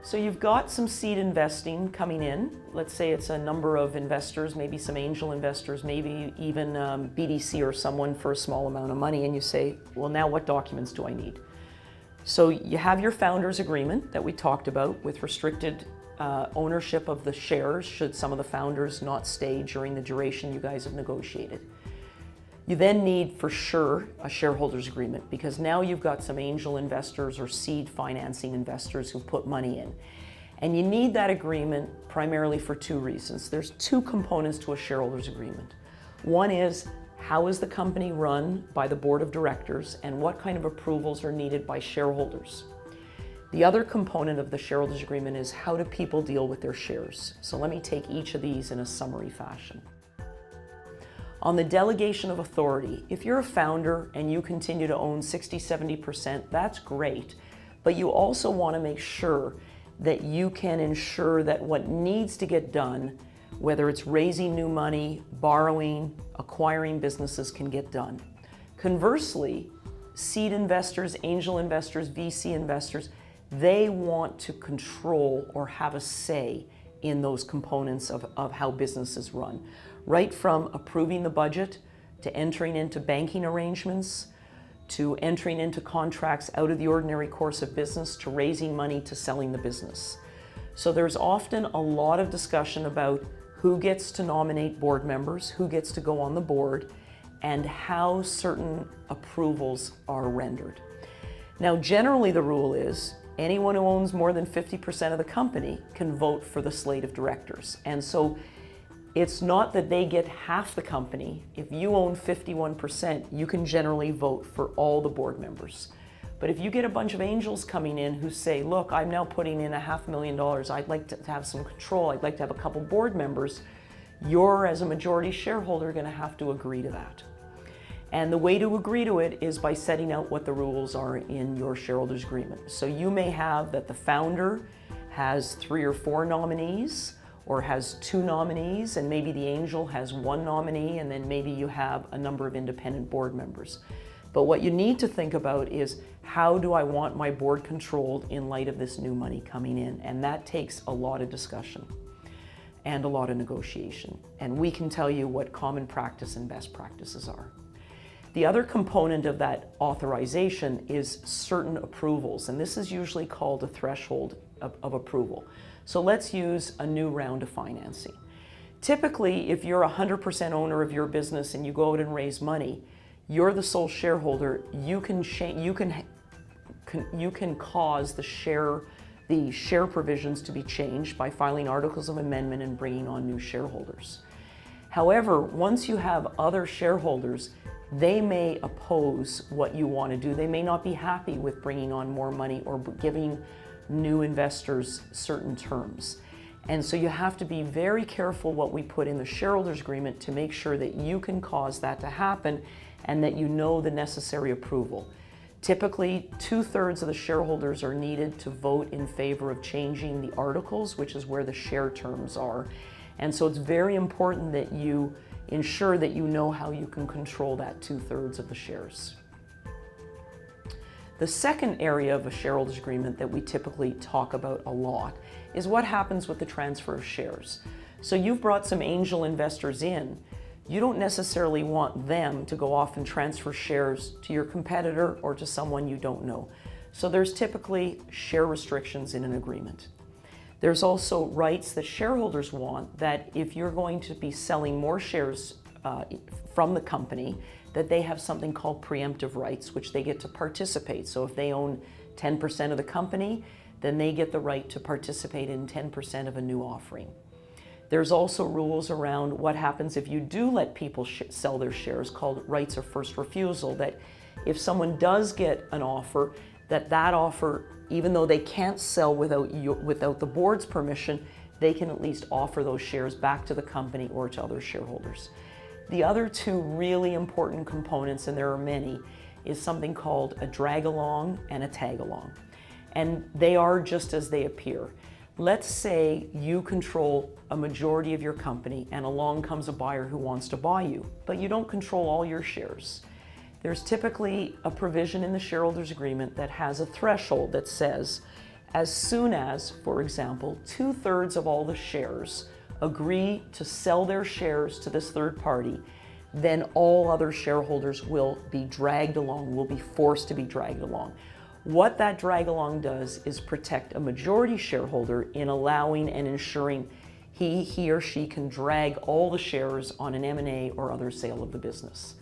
So you've got some seed investing coming in. Let's say it's a number of investors, maybe some angel investors, maybe even BDC or someone for a small amount of money, and you say, well, now what documents do I need? So you have your founders agreement that we talked about with restricted ownership of the shares should some of the founders not stay during the duration you guys have negotiated. You then need for sure a shareholders agreement, because now you've got some angel investors or seed financing investors who put money in. And you need that agreement primarily for two reasons. There's two components to a shareholders agreement. One is, how is the company run by the board of directors and what kind of approvals are needed by shareholders? The other component of the shareholders agreement is, how do people deal with their shares? So let me take each of these in a summary fashion. On the delegation of authority, if you're a founder and you continue to own 60–70%, that's great. But you also want to make sure that you can ensure that what needs to get done, whether it's raising new money, borrowing, acquiring businesses, can get done. Conversely, seed investors, angel investors, VC investors, they want to control or have a say in those components of how businesses run. Right from approving the budget, to entering into banking arrangements, to entering into contracts out of the ordinary course of business, to raising money, to selling the business. So there's often a lot of discussion about who gets to nominate board members, who gets to go on the board, and how certain approvals are rendered. Now, generally the rule is anyone who owns more than 50% of the company can vote for the slate of directors. And so it's not that they get half the company. If you own 51%, you can generally vote for all the board members. But if you get a bunch of angels coming in who say, look, I'm now putting in $500,000, I'd like to have some control, I'd like to have a couple board members, you're, as a majority shareholder, going to have to agree to that. And the way to agree to it is by setting out what the rules are in your shareholders agreement. So you may have that the founder has 3 or 4 nominees, or has 2 nominees, and maybe the angel has 1 nominee, and then maybe you have a number of independent board members. But what you need to think about is, how do I want my board controlled in light of this new money coming in? And that takes a lot of discussion and a lot of negotiation. And we can tell you what common practice and best practices are. The other component of that authorization is certain approvals, and this is usually called a threshold of approval. So let's use a new round of financing. Typically, if you're 100% owner of your business and you go out and raise money, you're the sole shareholder, you can cause the share provisions to be changed by filing articles of amendment and bringing on new shareholders. However, once you have other shareholders, they may oppose what you want to do. They may not be happy with bringing on more money or giving new investors certain terms. And so you have to be very careful what we put in the shareholders agreement to make sure that you can cause that to happen and that you know the necessary approval. Typically, 2/3 of the shareholders are needed to vote in favor of changing the articles, which is where the share terms are. And so it's very important that you ensure that you know how you can control that 2/3 of the shares. The second area of a shareholders agreement that we typically talk about a lot is what happens with the transfer of shares. So you've brought some angel investors in. You don't necessarily want them to go off and transfer shares to your competitor or to someone you don't know. So there's typically share restrictions in an agreement. There's also rights that shareholders want, that if you're going to be selling more shares from the company, that they have something called preemptive rights, which they get to participate. So if they own 10% of the company, then they get the right to participate in 10% of a new offering. There's also rules around what happens if you do let people sell their shares, called rights of first refusal, that if someone does get an offer, that offer, even though they can't sell without the board's permission, they can at least offer those shares back to the company or to other shareholders. The other two really important components, and there are many, is something called a drag-along and a tag-along. And they are just as they appear. Let's say you control a majority of your company and along comes a buyer who wants to buy you, but you don't control all your shares. There's typically a provision in the shareholders agreement that has a threshold that says, As soon as, for example, 2/3 of all the shares agree to sell their shares to this third party, then all other shareholders will be dragged along, will be forced to be dragged along. What that drag along does is protect a majority shareholder in allowing and ensuring he or she can drag all the shares on an M&A or other sale of the business.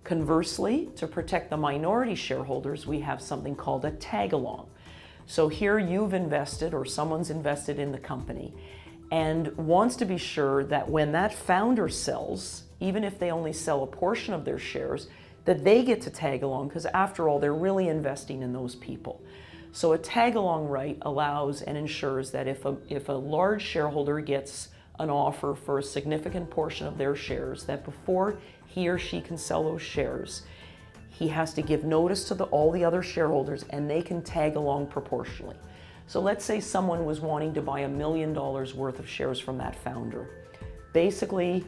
Conversely, to protect the minority shareholders, we have something called a tag along. So here you've invested or someone's invested in the company and wants to be sure that when that founder sells, even if they only sell a portion of their shares, that they get to tag along, because after all, they're really investing in those people. So a tag along right allows and ensures that if a large shareholder gets an offer for a significant portion of their shares, that before he or she can sell those shares, he has to give notice to all the other shareholders, and they can tag along proportionally. So let's say someone was wanting to buy $1 million worth of shares from that founder. Basically,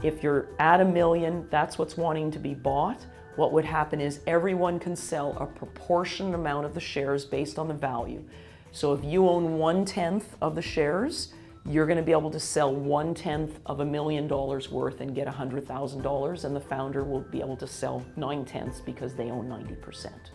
if you're at $1 million, that's what's wanting to be bought. What would happen is everyone can sell a proportionate amount of the shares based on the value. So if you own 1/10 of the shares, you're going to be able to sell 1/10 of $1 million worth and get $100,000, and the founder will be able to sell 9/10 because they own 90%.